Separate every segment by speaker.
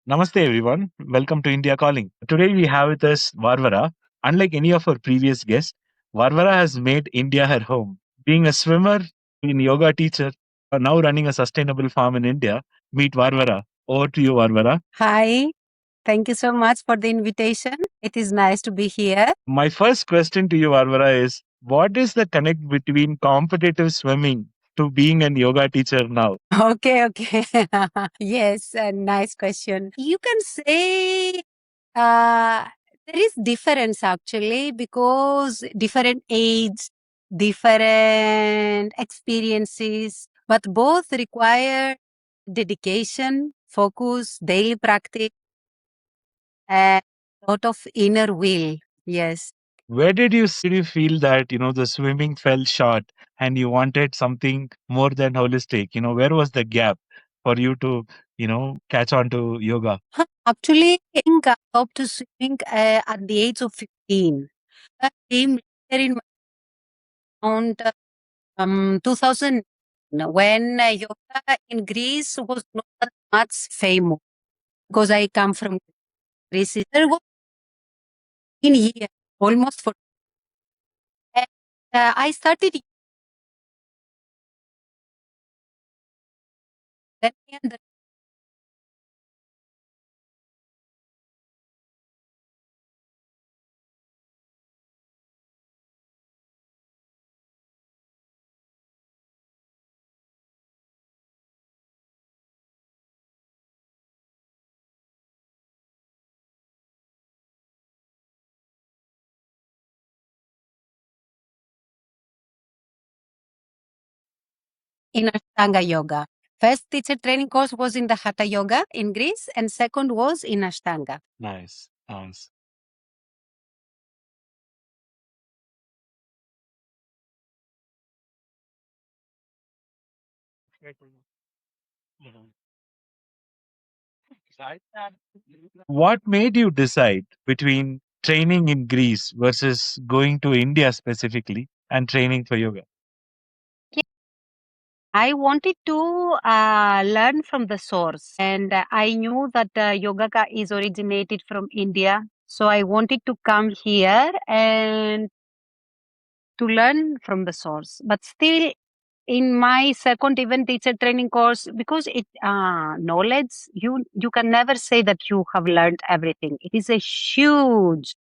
Speaker 1: Namaste, everyone. Welcome to India Calling. Today we have with us Varvara. Unlike any of our previous guests, Varvara has made India her home. Being a swimmer, being a yoga teacher, now running a sustainable farm in India, meet Varvara. Over to you, Varvara.
Speaker 2: Hi, thank you so much for the invitation. It is nice to be here.
Speaker 1: My first question to you, Varvara, is what is the connect between competitive swimming to being a yoga teacher now?
Speaker 2: Okay. Yes, a nice question. You can say uh, there is difference actually because different age, different experiences, but both require dedication, focus, daily practice, and a lot of inner will. Yes.
Speaker 1: Where did you feel that the swimming fell short and you wanted something more than holistic? Where was the gap for you to catch on to yoga?
Speaker 2: Actually, I think I stopped swimming at the age of 15. That came later in around 2000 when yoga in Greece was not that much famous because I come from Greece. There was in here almost for and, I started then in Ashtanga yoga. First teacher training course was in the Hatha yoga in Greece, and second was in Ashtanga.
Speaker 1: Nice, nice. What made you decide between training in Greece versus going to India specifically and training for yoga?
Speaker 2: I wanted to learn from the source, and I knew that yoga is originated from India. So I wanted to come here and to learn from the source. But still, in my second even teacher training course, because it knowledge, you can never say that you have learned everything. It is a huge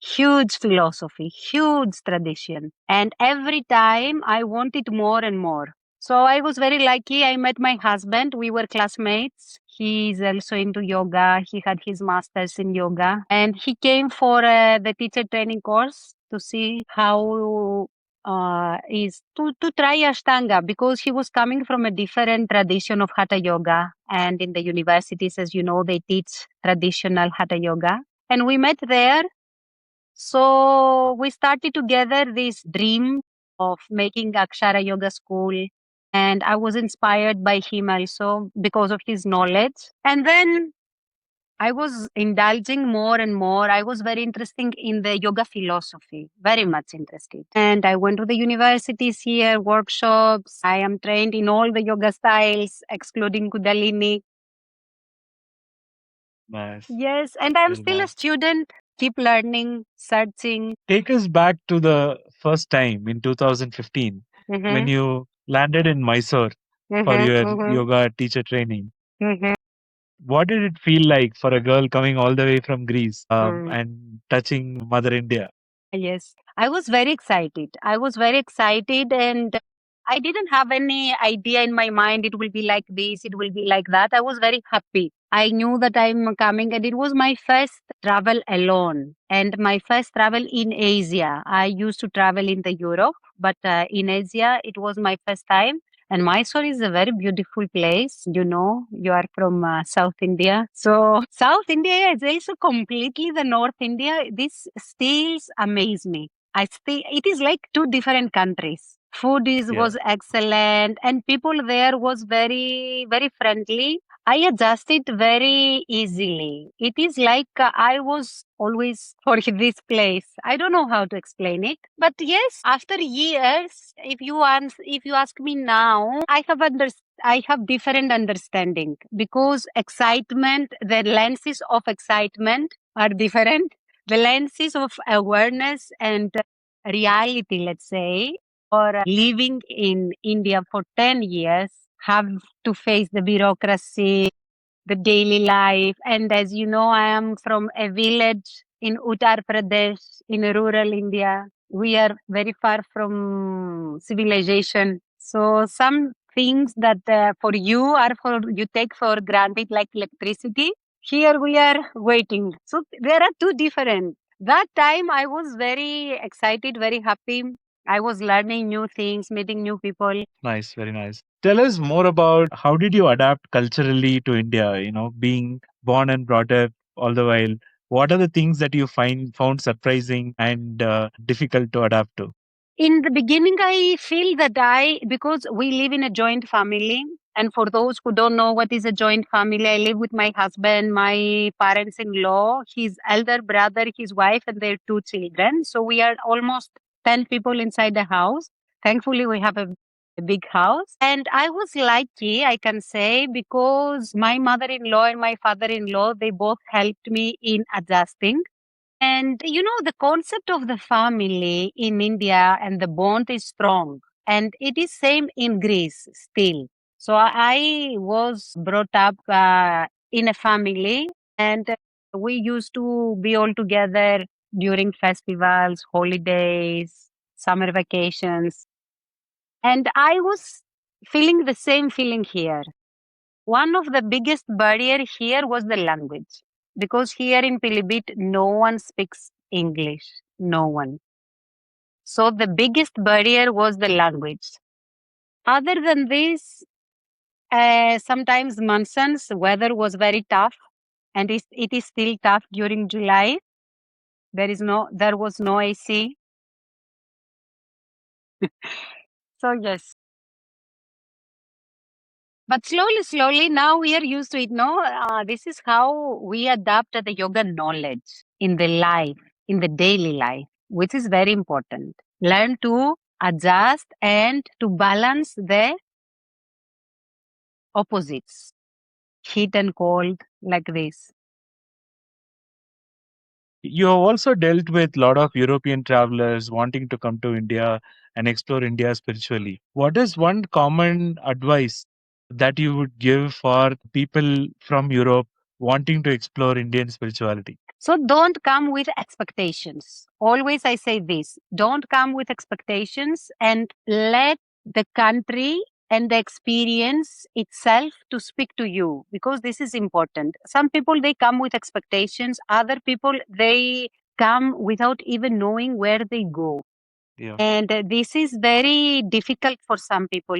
Speaker 2: philosophy, huge tradition, and every time I wanted more and more. So I was very lucky. I met my husband. We were classmates. He's also into yoga. He had his master's in yoga, and he came for the teacher training course to see how is to try Ashtanga because he was coming from a different tradition of Hatha Yoga. And in the universities, as you know, they teach traditional Hatha Yoga. And we met there. So we started together this dream of making Akshara Yoga School. And I was inspired by him also because of his knowledge. And then I was indulging more and more. I was very interested in the yoga philosophy, very much interested. And I went to the universities here, workshops. I am trained in all the yoga styles, excluding Kundalini.
Speaker 1: Nice.
Speaker 2: Yes, and I'm
Speaker 1: Very
Speaker 2: still a
Speaker 1: nice.
Speaker 2: student, keep learning, searching.
Speaker 1: Take us back to the first time in 2015 when
Speaker 2: Mm-hmm,
Speaker 1: you landed in Mysore for
Speaker 2: mm-hmm,
Speaker 1: your
Speaker 2: mm-hmm,
Speaker 1: yoga teacher training.
Speaker 2: mm-hmm.
Speaker 1: What did it feel like for a girl coming all the way from Greece
Speaker 2: Mm.
Speaker 1: and touching Mother India?
Speaker 2: Yes, I was very excited. I was very excited, and I didn't have any idea in my mind it will be like this, it will be like that. I was very happy. I knew that I'm coming, and it was my first travel alone and my first travel in Asia. I used to travel in the Europe, but in Asia, it was my first time. And Mysore is a very beautiful place. You know, you are from South India. So, South India is also completely the North India. This still amaze me. It is like two different countries. Food
Speaker 1: Yeah.
Speaker 2: was excellent and people there was very friendly. I adjusted very easily. It is like I was always for this place. I don't know how to explain it, but yes, after years, if you ask me now, I have different understanding because excitement, the lenses of excitement are different. The lenses of awareness and reality, let's say, or living in India for 10 years, have to face the bureaucracy, the daily life. And as you know, I am from a village in Uttar Pradesh in rural India. We are very far from civilization. So some things that for you are for you take for granted, like electricity. Here we are waiting. So there are two different. That time I was very excited, very happy. I was learning new things, meeting new people.
Speaker 1: Nice, very nice. Tell us more about how did you adapt culturally to India, being born and brought up all the while. What are the things that you found surprising and difficult to adapt to?
Speaker 2: In the beginning, I feel that because we live in a joint family, and for those who don't know what is a joint family, I live with my husband, my parents in law, his elder brother, his wife, and their two children. So we are almost 10 people inside the house. Thankfully, we have a big house. And I was lucky, I can say, because my mother in law and my father in law, they both helped me in adjusting. And the concept of the family in India and the bond is strong. And it is same in Greece still. So I was brought up in a family, and we used to be all together during festivals, holidays, summer vacations. And I was feeling the same feeling here. One of the biggest barrier here was the language because here in Pilibhit no one speaks English, no one. So the biggest barrier was the language. Other than this, sometimes monsoons weather was very tough, and it is still tough during July. There was no AC. So yes. But slowly, slowly, now we are used to it. No, this is how we adapt the yoga knowledge in the life, in the daily life, which is very important. Learn to adjust and to balance the opposites, heat and cold, like this.
Speaker 1: You have also dealt with a lot of European travelers wanting to come to India and explore India spiritually. What is one common advice that you would give for people from Europe wanting to explore Indian spirituality?
Speaker 2: So don't come with expectations. Always I say this, don't come with expectations and let the country and the experience itself to speak to you, because this is important. Some people they come with expectations, other people they come without even knowing where they go.
Speaker 1: Yeah.
Speaker 2: And this is very difficult for some people.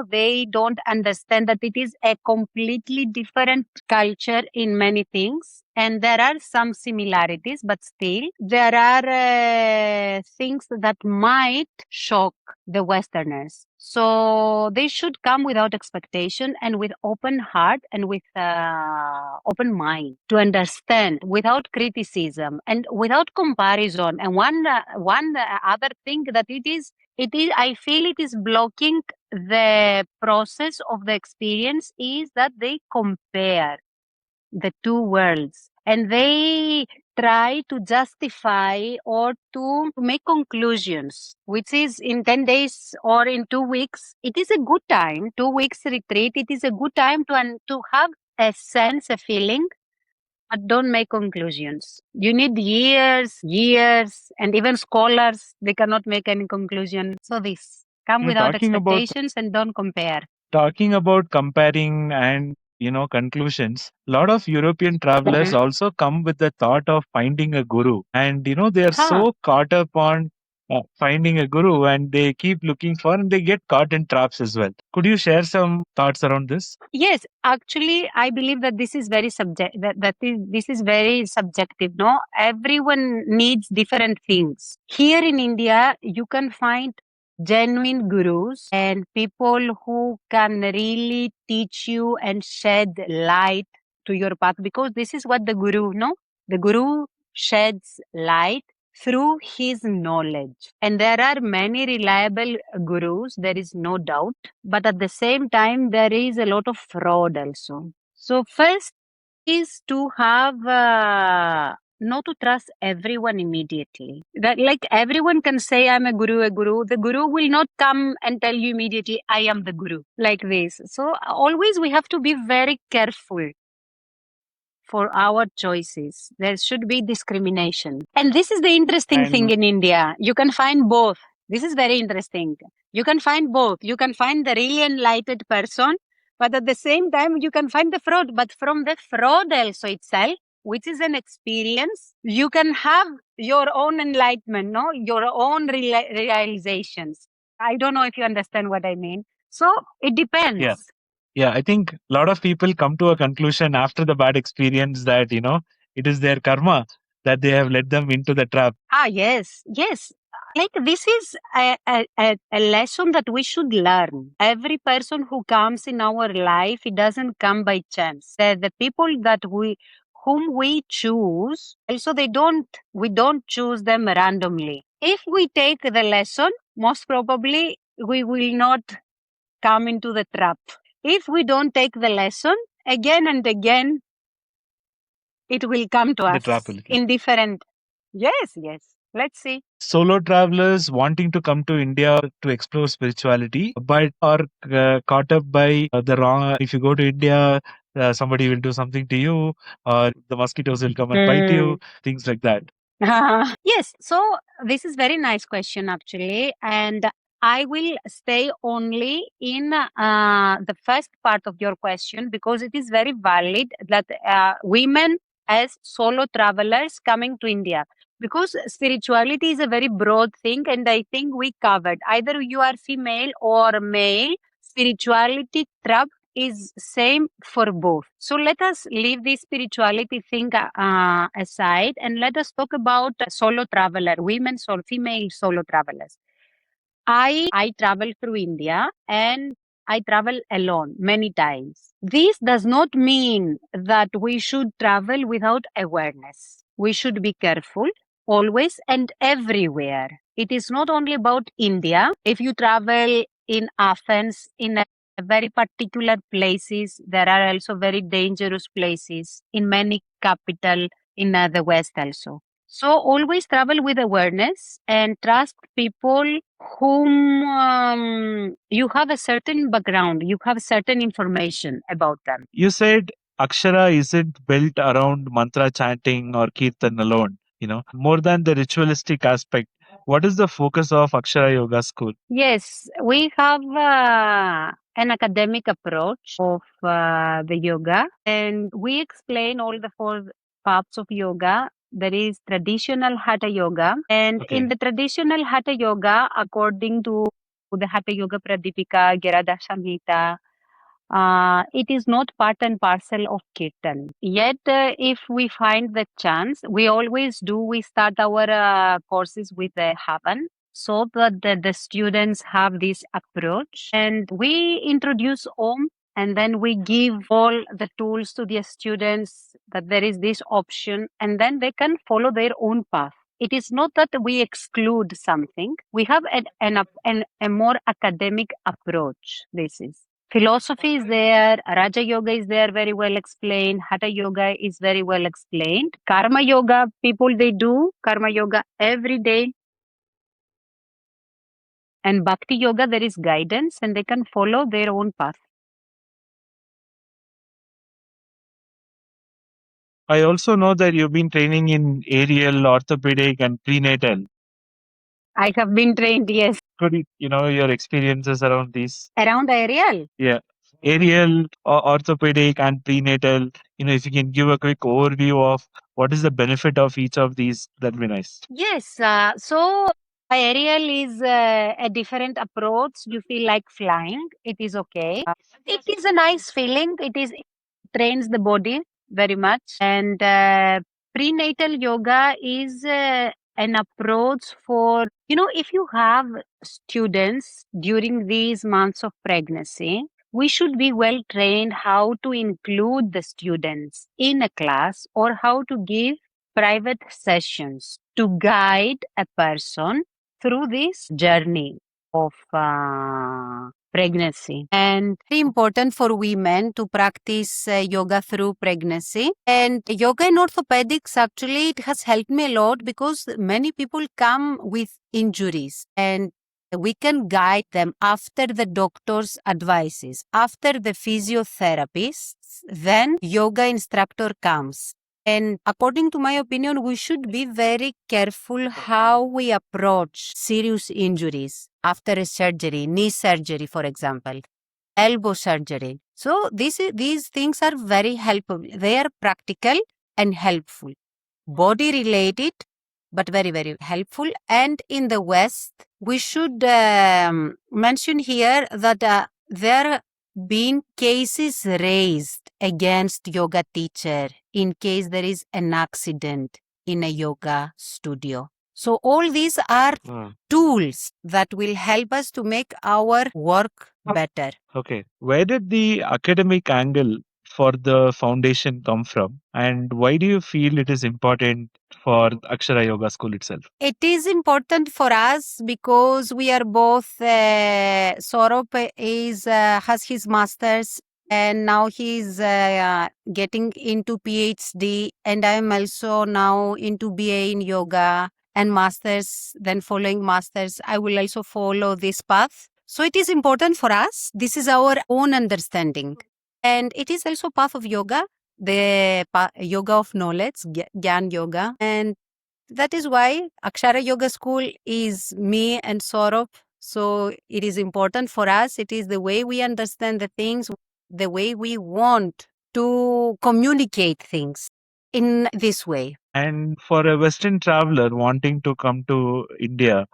Speaker 2: They don't understand that it is a completely different culture in many things. And there are some similarities, but still there are things that might shock the Westerners. So they should come without expectation and with open heart and with open mind to understand without criticism and without comparison. And one other thing that it is I feel it is blocking the process of the experience is that they compare the two worlds and they try to justify or to make conclusions, which is in 10 days or in 2 weeks. It is a good time, 2 weeks retreat. It is a good time to have a sense, a feeling, but don't make conclusions. You need years, years, and even scholars, they cannot make any conclusion. So this, come without
Speaker 1: Talking about
Speaker 2: expectations and don't compare.
Speaker 1: comparing and conclusions, a lot of European travelers
Speaker 2: Mhm.
Speaker 1: also come with the thought of finding a guru, and they are
Speaker 2: Huh.
Speaker 1: so caught up on finding a guru, and they keep looking for, and they get caught in traps as well. Could you share some thoughts around this?
Speaker 2: Yes, actually, I believe that this is very this is very subjective. No, everyone needs different things. Here in India, you can find genuine gurus and people who can really teach you and shed light to your path, because this is what the guru, no, the guru sheds light through his knowledge. And there are many reliable gurus, there is no doubt. But at the same time, there is a lot of fraud also. So, first is to have not to trust everyone immediately. That like everyone can say I'm a guru, a guru. The guru will not come and tell you immediately I am the guru like this. So always we have to be very careful for our choices. There should be discrimination. And this is the interesting thing
Speaker 1: And
Speaker 2: in India. You can find both. This is very interesting. You can find both. You can find the really enlightened person, but at the same time, you can find the fraud. But from the fraud also itself, which is an experience, you can have your own enlightenment, no? Your own realizations. I don't know if you understand what I mean. So it
Speaker 1: yeah,
Speaker 2: depends.
Speaker 1: yeah, I think a lot of people come to a conclusion after the bad experience that, it is their karma that they have led them into the trap.
Speaker 2: Ah, yes, yes. Like this is a lesson that we should learn. Every person who comes in our life, it doesn't come by chance. The people that whom we choose, also we don't choose them randomly. If we take the lesson, most probably we will not come into the trap. If we don't take the lesson, again and again, it will come to
Speaker 1: The
Speaker 2: us
Speaker 1: trap will come.
Speaker 2: in different. Yes, yes. Let's see.
Speaker 1: Solo travelers wanting to come to India to explore spirituality, but are caught up by the wrong. If you go to India, somebody will do something to you, or the mosquitoes will come and bite you, things like that.
Speaker 2: Yes, so this is very nice question actually, and I will stay only in the first part of your question because it is very valid that women as solo travelers coming to India, because spirituality is a very broad thing, and I think we covered either you are female or male, spirituality trap is same for both. So let us leave this spirituality thing aside and let us talk about solo traveler, women or female solo travelers. I travel through India and I travel alone many times. This does not mean that we should travel without awareness. We should be careful always and everywhere. It is not only about India. If you travel in Athens, in a very particular places, there are also very dangerous places in many capital in the West also. So always travel with awareness and trust people whom you have a certain background, you have certain information about them.
Speaker 1: You said Akshara isn't built around mantra chanting or kirtan alone, more than the ritualistic aspect. What is the focus of Akshara Yoga School?
Speaker 2: Yes, we have an academic approach of the yoga, and we explain all the four parts of yoga. There is traditional hatha yoga, and in
Speaker 1: Okay.
Speaker 2: the traditional hatha yoga, according to the hatha yoga pradipika, Girada Samhita, it is not part and parcel of kirtan. Yet, if we find the chance, we always do. We start our courses with the havan so that the students have this approach, and we introduce Om. And then we give all the tools to the students that there is this option, and then they can follow their own path. It is not that we exclude something. We have a more academic approach. This is. Philosophy is there, Raja Yoga is there very well explained, Hatha Yoga is very well explained. Karma Yoga, people they do Karma Yoga every day. And Bhakti Yoga, there is guidance and they can follow their own path.
Speaker 1: I also know that you've been training in aerial, orthopedic, and prenatal.
Speaker 2: I have been trained, yes,
Speaker 1: Could your experiences around these?
Speaker 2: around aerial.
Speaker 1: Yeah, aerial, orthopedic, and prenatal. If you can give a quick overview of what is the benefit of each of these, that'd be nice.
Speaker 2: Yes, so aerial is a different approach. You feel like flying. It is okay. It is a nice feeling. It trains the body very much. And prenatal yoga is an approach for, if you have students during these months of pregnancy, we should be well trained how to include the students in a class or how to give private sessions to guide a person through this journey of pregnancy. And very important for women to practice yoga through pregnancy. And yoga in orthopedics, actually, it has helped me a lot because many people come with injuries and we can guide them after the doctor's advices, after the physiotherapists, then yoga instructor comes. And according to my opinion, we should be very careful how we approach serious injuries after a surgery, knee surgery, for example, elbow surgery. So these things are very helpful. They are practical and helpful, body related, but very, very helpful. And in the West, we should mention here that there been cases raised against yoga teacher in case there is an accident in a yoga studio. So all these are tools that will help us to make our work better.
Speaker 1: Okay. Where did the academic angle for the foundation come from? And why do you feel it is important for Akshara Yoga School itself?
Speaker 2: It is important for us because we are both. Saurabh is has his masters and now he's getting into PhD, and I'm also now into BA in yoga and masters. Then following masters, I will also follow this path. So it is important for us. This is our own understanding, and it is also path of yoga, the yoga of knowledge, Gyan yoga, and that is why Akshara Yoga School is me and Saurabh. So it is important for us. It is the way we understand the things, the way we want to communicate things in this way.
Speaker 1: And for a Western traveler wanting to come to India,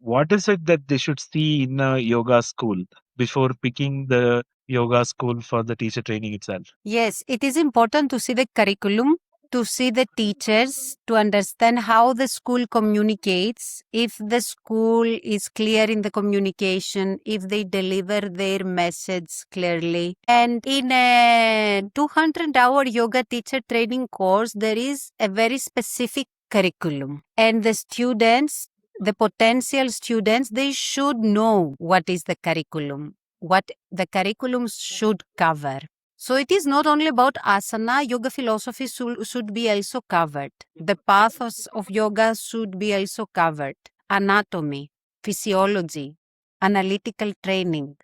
Speaker 1: what is it that they should see in a yoga school before picking the yoga school for the teacher training itself?
Speaker 2: Yes, it is important to see the curriculum, to see the teachers, to understand how the school communicates, if the school is clear in the communication, if they deliver their message clearly. And in a 200-hour yoga teacher training course, there is a very specific curriculum. And the students, the potential students, they should know what is the curriculum, what the curriculum should cover. So it is not only about asana, yoga philosophy should be also covered. The pathos of yoga should be also covered. Anatomy, physiology, analytical training.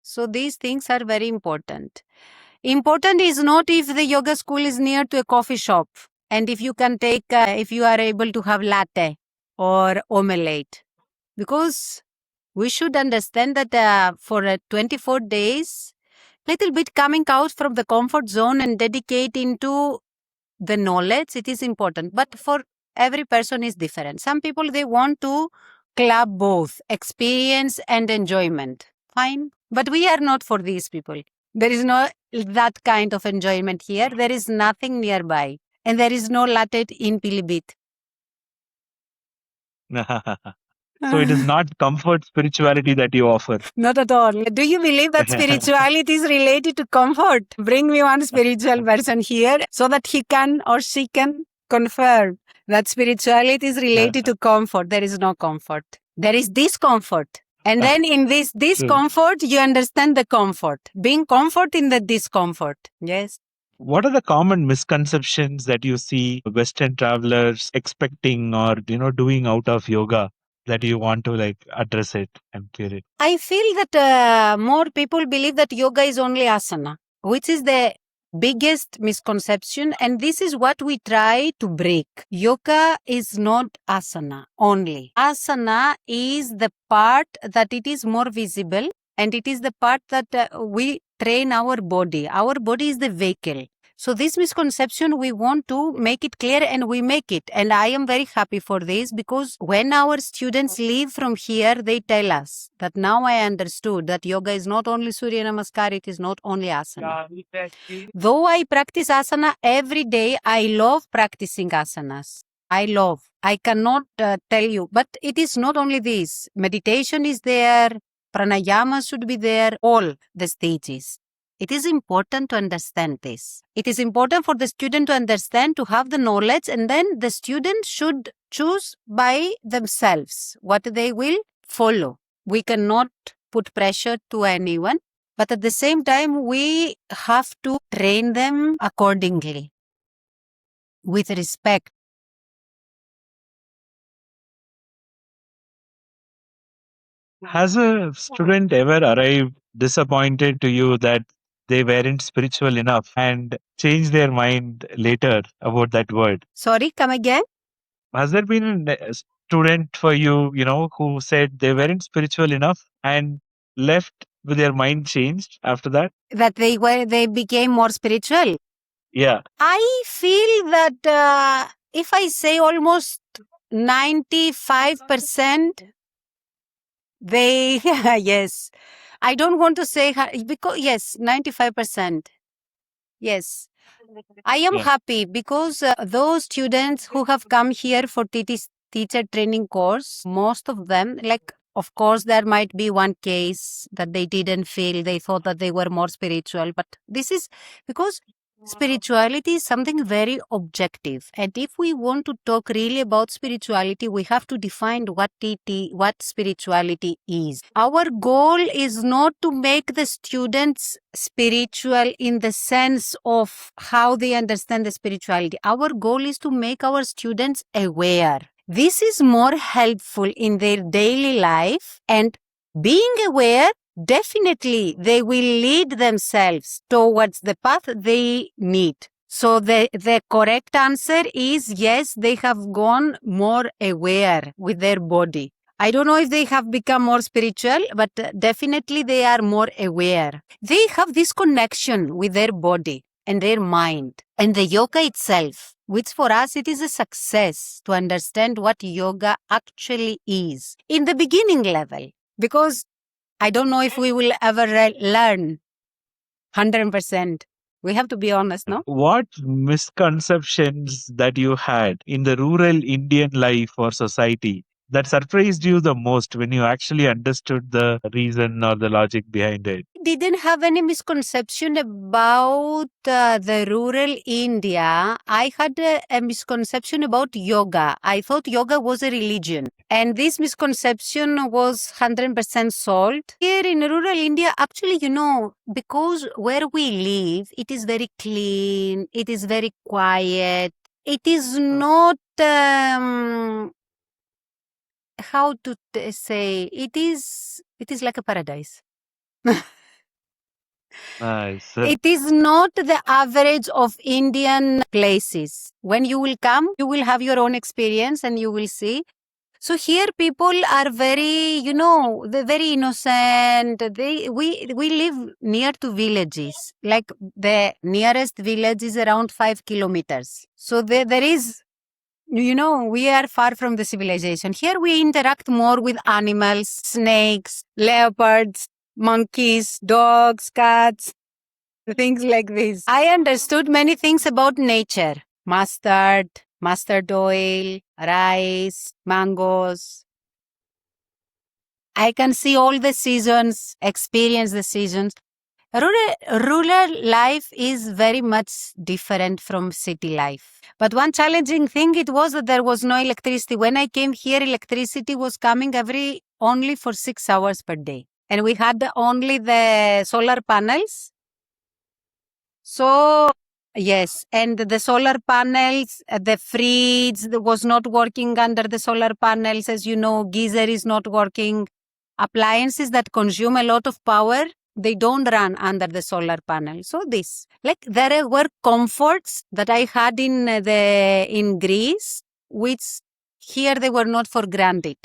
Speaker 2: So these things are very important. Important is not if the yoga school is near to a coffee shop and if you can take, if you are able to have latte or omelette. Because we should understand that for 24 days, little bit coming out from the comfort zone and dedicate into the knowledge, it is important. But for every person is different. Some people, they want to club both experience and enjoyment. Fine. But we are not for these people. There is no that kind of enjoyment here. There is nothing nearby. And there is no latte in Pilibhit.
Speaker 1: So it is not comfort spirituality that you offer.
Speaker 2: Not at all. Do you believe that spirituality is related to comfort? Bring me one spiritual person here so that he can or she can confirm that spirituality is related to comfort. There is no comfort. There is discomfort. And then in this discomfort, you understand the comfort. Being comfort in the discomfort. Yes.
Speaker 1: What are the common misconceptions that you see Western travelers expecting or doing out of yoga that you want to address it and clear it?
Speaker 2: I feel that more people believe that yoga is only asana, which is the biggest misconception, and this is what we try to break. Yoga is not asana only. Asana is the part that it is more visible, and it is the part that we train our body. Our body is the vehicle. So this misconception, we want to make it clear and we make it. And I am very happy for this because when our students leave from here, they tell us that now I understood that yoga is not only Surya Namaskar, it is not only asana. Though I practice asana every day, I love practicing asanas. I love. I cannot tell you, but it is not only this. Meditation is there, pranayama should be there, all the stages. It is important to understand this. It is important for the student to understand, to have the knowledge, and then the student should choose by themselves what they will follow. We cannot put pressure to anyone, but at the same time, we have to train them accordingly with respect.
Speaker 1: Has a student ever arrived disappointed to you that they weren't spiritual enough and changed their mind later about that word?
Speaker 2: Sorry, come again?
Speaker 1: Has there been a student for you, who said they weren't spiritual enough and left with their mind changed after that?
Speaker 2: That they became more spiritual.
Speaker 1: Yeah.
Speaker 2: I feel that if I say almost 95%, they, yes. I don't want to say, because, yes, 95%. Yes. I am
Speaker 1: Yeah.
Speaker 2: happy because those students who have come here for teacher training course, most of them, like, of course, there might be one case that they didn't feel, they thought that they were more spiritual, but this is because spirituality is something very objective. And if we want to talk really about spirituality, we have to define what spirituality is. Our goal is not to make the students spiritual in the sense of how they understand the spirituality. Our goal is to make our students aware. This is more helpful in their daily life, and being aware, definitely they will lead themselves towards the path they need. So the correct answer is yes, they have gone more aware with their body. I don't know if they have become more spiritual, but definitely they are more aware. They have this connection with their body and their mind and the yoga itself, which for us it is a success to understand what yoga actually is in the beginning level, because I don't know if we will ever learn 100%. We have to be honest, no?
Speaker 1: What misconceptions that you had in the rural Indian life or society that surprised you the most when you actually understood the reason or the logic behind it?
Speaker 2: Didn't have any misconception about the rural India. I had a misconception about yoga. I thought yoga was a religion. And this misconception was 100% solved. Here in rural India, actually, because where we live, it is very clean, it is very quiet, it is not, how to say, it is like a paradise.
Speaker 1: Nice.
Speaker 2: It is not the average of Indian places. When you will come, you will have your own experience and you will see. So here people are very, they're very innocent. We live near to villages. Like the nearest village is around 5 kilometers. So there is, we are far from the civilization. Here we interact more with animals, snakes, leopards, monkeys, dogs, cats, things like this. I understood many things about nature. Mustard oil, rice, mangoes. I can see all the seasons, experience the seasons. Rural life is very much different from city life. But one challenging thing it was that there was no electricity. When I came here, electricity was coming only for 6 hours per day. And we had only the solar panels. So, yes, and the solar panels, the fridge was not working under the solar panels. As you know, geyser is not working. Appliances that consume a lot of power, they don't run under the solar panel. So there were comforts that I had in Greece, which here they were not for granted.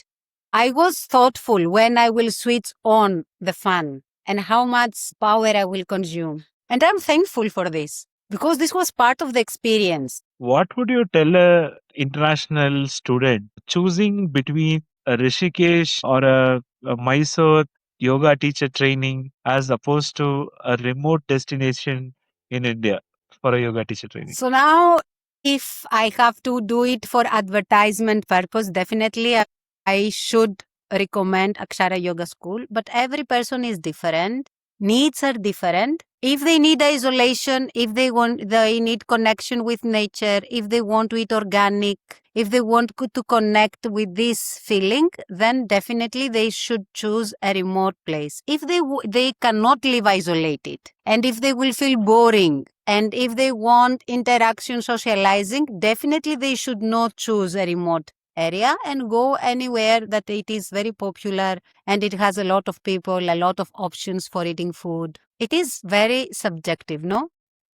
Speaker 2: I was thoughtful when I will switch on the fan and how much power I will consume. And I'm thankful for this because this was part of the experience.
Speaker 1: What would you tell a international student choosing between a Rishikesh or a Mysore yoga teacher training as opposed to a remote destination in India for a yoga teacher training?
Speaker 2: So now, if I have to do it for advertisement purpose, definitely I should recommend Akshara Yoga School. But every person is different. Needs are different. If they need isolation, if they need connection with nature, if they want to eat organic, if they want to connect with this feeling, then definitely they should choose a remote place. If they cannot live isolated, and if they will feel boring, and if they want interaction, socializing, definitely they should not choose a remote area and go anywhere that it is very popular and it has a lot of people, a lot of options for eating food. It is very subjective, no?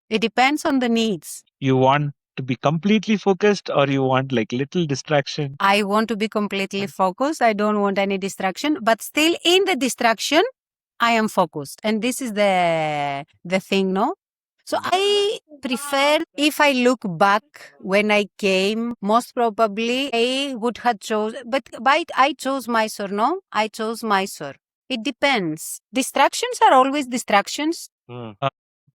Speaker 2: It depends on the needs.
Speaker 1: You want to be completely focused, or you want like little distraction?
Speaker 2: I want to be completely focused. I don't want any distraction, but still in the distraction, I am focused. And this is the thing, no? So I prefer, if I look back when I came, most probably I would have chose, but I chose Mysore, no? I chose Mysore. It depends. Distractions are always distractions.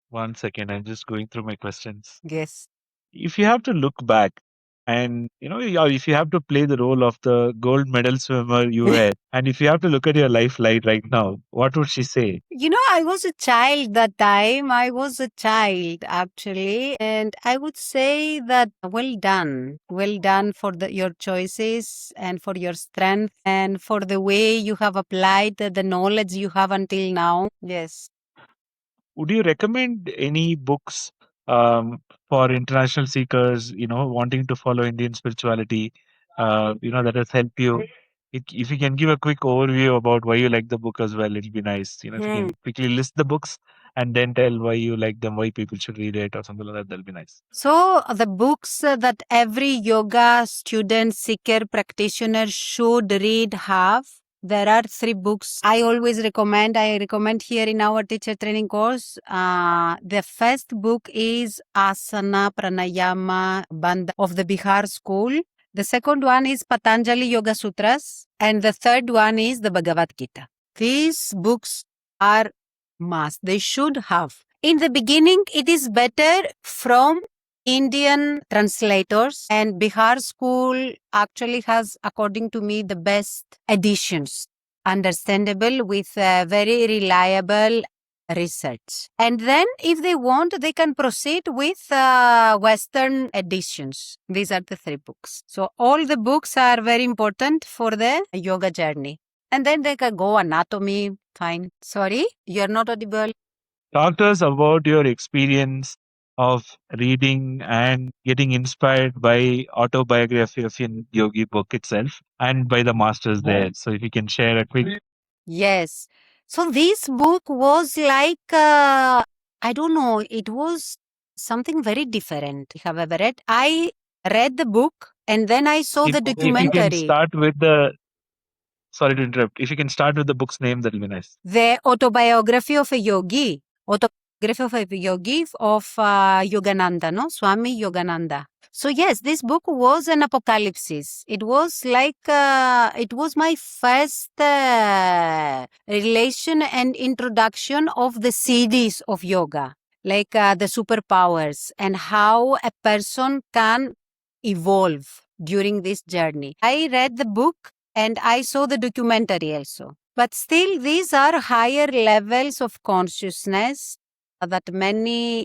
Speaker 1: One second, I'm just going through my questions.
Speaker 2: Yes.
Speaker 1: If you have to look back and or if you have to play the role of the gold medal swimmer you were, and if you have to look at your life light right now, what would she say?
Speaker 2: I was a child that time. I was a child actually. And I would say that well done. Well done for your choices and for your strength and for the way you have applied the knowledge you have until now. Yes.
Speaker 1: Would you recommend any books for international seekers, wanting to follow Indian spirituality, that has helped you? If you can give a quick overview about why you like the book as well, it'll be nice. If you can quickly list the books and then tell why you like them, why people should read it or something like that, that'll be nice.
Speaker 2: So, the books that every yoga student, seeker, practitioner should read have. There are 3 books I always recommend. I recommend here in our teacher training course. The first book is Asana Pranayama Bandha of the Bihar school. The second one is Patanjali Yoga Sutras. And the third one is the Bhagavad Gita. These books are must. They should have. In the beginning, it is better from Indian translators, and Bihar school actually has, according to me, the best editions, understandable with very reliable research. And then, if they want, they can proceed with Western editions. These are the 3 books. So, all the books are very important for the yoga journey. And then they can go anatomy. Fine. Sorry, you're not audible.
Speaker 1: Talk to us about your experience of reading and getting inspired by Autobiography of Yogi book itself and by the masters there. So if you can share a quick.
Speaker 2: Yes. So this book was like, I don't know, it was something very different. Have ever read? I read the book and then I saw the
Speaker 1: If you can
Speaker 2: documentary.
Speaker 1: start with the, sorry to interrupt, if you can start with the book's name, that'll be nice.
Speaker 2: The Autobiography of a Yogi. Autobiography of a Yogi of Yogananda, no? Swami Yogananda. So yes, this book was an apocalypse. It was like, it was my first relation and introduction of the CDs of yoga, like the superpowers and how a person can evolve during this journey. I read the book and I saw the documentary also. But still, these are higher levels of consciousness that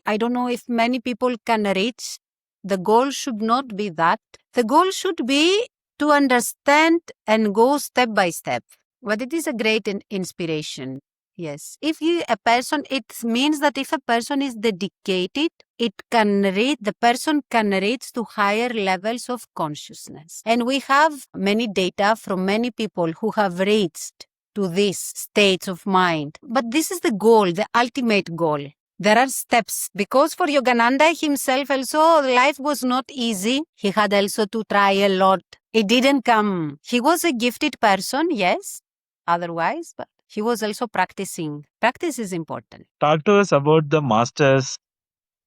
Speaker 2: I don't know if many people can reach. The goal should not be that. The goal should be to understand and go step by step. But it is a great inspiration. Yes. A person, it means that if a person is dedicated, the person can reach to higher levels of consciousness. And we have many data from many people who have reached to these states of mind. But this is the goal, the ultimate goal. There are steps because for Yogananda himself also life was not easy. He had also to try a lot. It didn't come. He was a gifted person, yes, otherwise, but he was also practicing. Practice is important.
Speaker 1: Talk to us about the masters,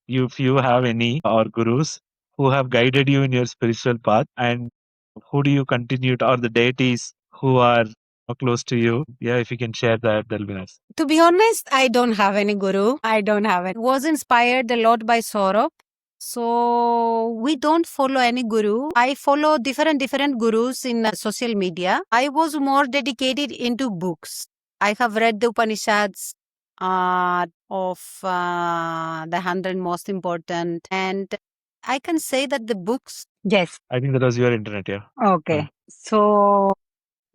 Speaker 1: if you have any, or gurus who have guided you in your spiritual path, and who do you continue to, or the deities who are close to you. Yeah, if you can share that, that'll be nice.
Speaker 2: To be honest, I don't have any guru. I don't have it. Was inspired a lot by Saurabh. So we don't follow any guru. I follow different gurus in social media. I was more dedicated into books. I have read the Upanishads. of the 100 most important. And I can say that the books. Yes.
Speaker 1: I think that was your internet, yeah.
Speaker 2: Okay. So,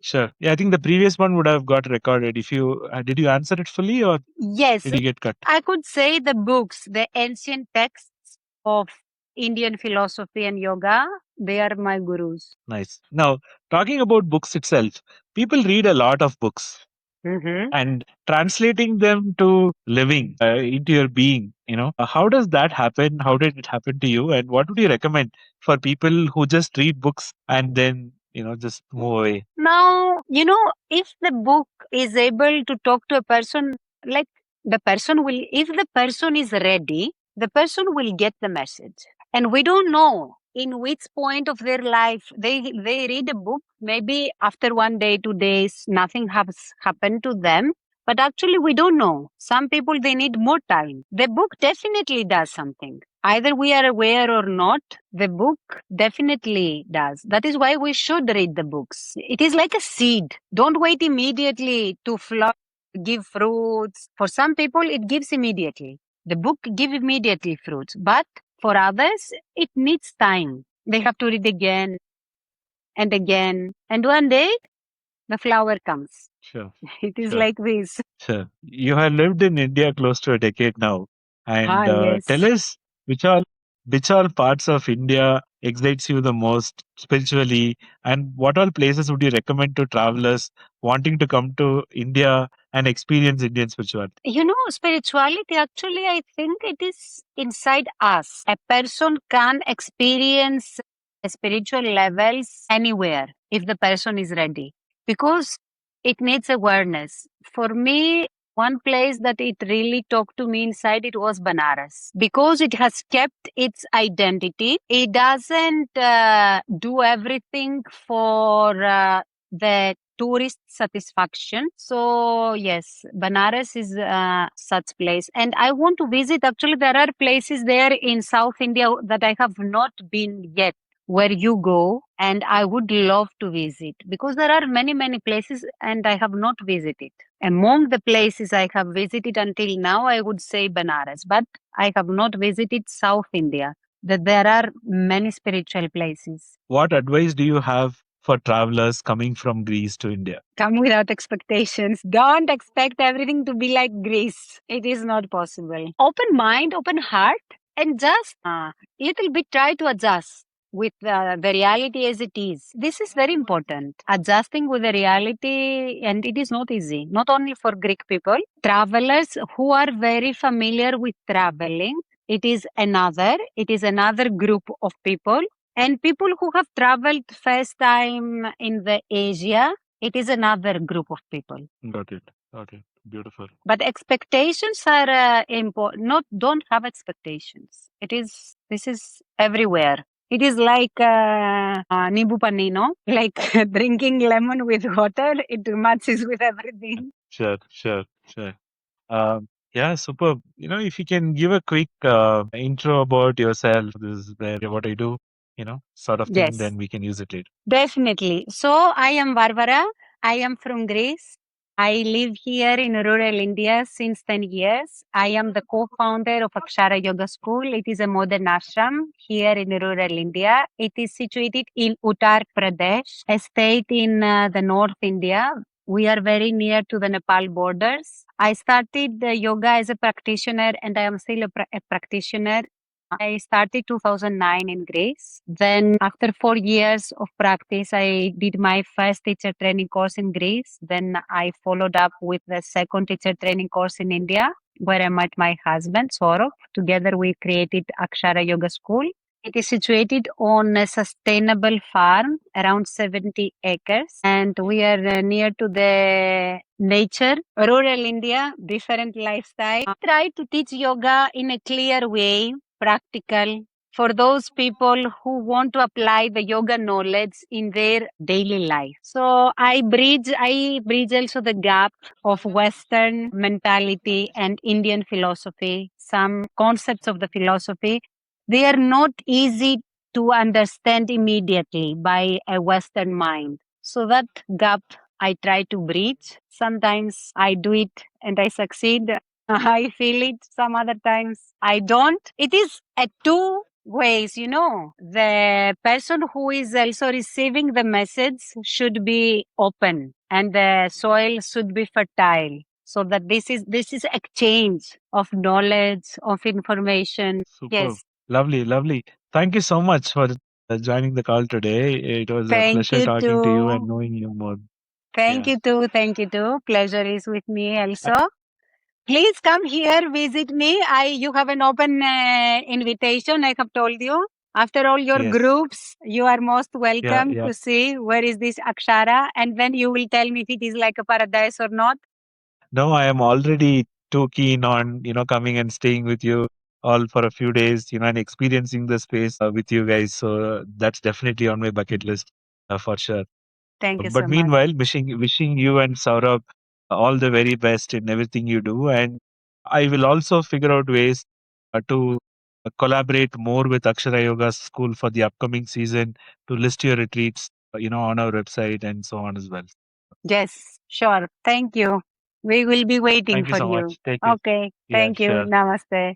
Speaker 1: Sure. Yeah, I think the previous one would have got recorded. If you did you answer it fully or
Speaker 2: yes,
Speaker 1: did you get cut?
Speaker 2: I could say the books, the ancient texts of Indian philosophy and yoga, they are my gurus.
Speaker 1: Nice. Now, talking about books itself, people read a lot of books and translating them to living into your being, how does that happen? How did it happen to you? And what would you recommend for people who just read books and then, just move away?
Speaker 2: Now, if the book is able to talk to a person, like the person will, if the person is ready, the person will get the message. And we don't know in which point of their life they read a book. Maybe after 1 day, 2 days, nothing has happened to them. But actually, we don't know. Some people, they need more time. The book definitely does something. Either we are aware or not, the book definitely does. That is why we should read the books. It is like a seed. Don't wait immediately to flower, give fruits. For some people, it gives immediately. The book gives immediately fruits. But for others, it needs time. They have to read again and again. And one day, the flower comes.
Speaker 1: Sure.
Speaker 2: It is
Speaker 1: Sure.
Speaker 2: like this.
Speaker 1: Sure. You have lived in India close to a decade now, and tell
Speaker 2: Yes.
Speaker 1: us which all parts of India excites you the most spiritually, and what all places would you recommend to travelers wanting to come to India and experience Indian spirituality?
Speaker 2: Spirituality actually, I think it is inside us. A person can experience spiritual levels anywhere if the person is ready because it needs awareness. For me, one place that it really talked to me inside it was Banaras because it has kept its identity. It doesn't do everything for the tourist satisfaction. So yes, Banaras is such place, and I want to visit. Actually, there are places there in South India that I have not been yet. Where you go, and I would love to visit because there are many places, and I have not visited. Among the places I have visited until now, I would say Banaras, but I have not visited South India. That there are many spiritual places.
Speaker 1: What advice do you have for travelers coming from Greece to India?
Speaker 2: Come without expectations. Don't expect everything to be like Greece. It is not possible. Open mind, open heart, and just little bit try to adjust with the reality as it is. This is very important. Adjusting with the reality, and it is not easy. Not only for Greek people, travelers who are very familiar with traveling. It is another group of people and people who have traveled first time in the Asia, it is another group of people.
Speaker 1: Got it. Got it. Beautiful.
Speaker 2: But expectations are important. Not don't have expectations. This is everywhere. It is like Nibu Panino, like drinking lemon with water. It matches with everything.
Speaker 1: Sure. Sure. Sure. Yeah, superb. If you can give a quick intro about yourself, this is what I do, sort of thing,
Speaker 2: Yes.
Speaker 1: then we can use it later.
Speaker 2: Definitely. So I am Varvara. I am from Greece. I live here in rural India since 10 years. I am the co-founder of Akshara Yoga School. It is a modern ashram here in rural India. It is situated in Uttar Pradesh, a state in the North India. We are very near to the Nepal borders. I started yoga as a practitioner and I am still a practitioner. I started 2009 in Greece. Then, after 4 years of practice, I did my first teacher training course in Greece. Then, I followed up with the second teacher training course in India, where I met my husband, Saurav. Together, we created Akshara Yoga School. It is situated on a sustainable farm around 70 acres, and we are near to the nature, rural India, different lifestyle. I try to teach yoga in a clear way, practical, for those people who want to apply the yoga knowledge in their daily life. So I bridge also the gap of Western mentality and Indian philosophy, some concepts of the philosophy. They are not easy to understand immediately by a Western mind. So that gap I try to bridge. Sometimes I do it and I succeed. I feel it some other times. I don't. It is two ways, The person who is also receiving the message should be open and the soil should be fertile. So that this is exchange of knowledge, of information.
Speaker 1: Superb.
Speaker 2: Yes.
Speaker 1: Lovely, lovely. Thank you so much for joining the call today. It was a
Speaker 2: Thank
Speaker 1: pleasure
Speaker 2: you
Speaker 1: talking to you and
Speaker 2: too.
Speaker 1: knowing you more.
Speaker 2: Thank
Speaker 1: Yeah.
Speaker 2: you too. Thank you too. Pleasure is with me
Speaker 1: Uh,
Speaker 2: also. Please come here, visit me. You have an open invitation. I have told you. After all your
Speaker 1: Yes.
Speaker 2: groups, you are most
Speaker 1: Yeah,
Speaker 2: welcome
Speaker 1: yeah.
Speaker 2: to see where is this Akshara, and then you will tell me if it is like a paradise or not.
Speaker 1: No, I am already too keen on, coming and staying with you all for a few days, and experiencing the space with you guys. So that's definitely on my bucket list for sure.
Speaker 2: Thank you
Speaker 1: But
Speaker 2: so much.
Speaker 1: meanwhile, wishing you and Saurabh all the very best in everything you do. And I will also figure out ways to collaborate more with Akshara Yoga School for the upcoming season to list your retreats, on our website and so on as well.
Speaker 2: Yes, sure. Thank you. We will be waiting
Speaker 1: Thank you
Speaker 2: for
Speaker 1: so
Speaker 2: you.
Speaker 1: much. Take it.
Speaker 2: Okay.
Speaker 1: Yeah,
Speaker 2: Thank you.
Speaker 1: sure.
Speaker 2: Namaste.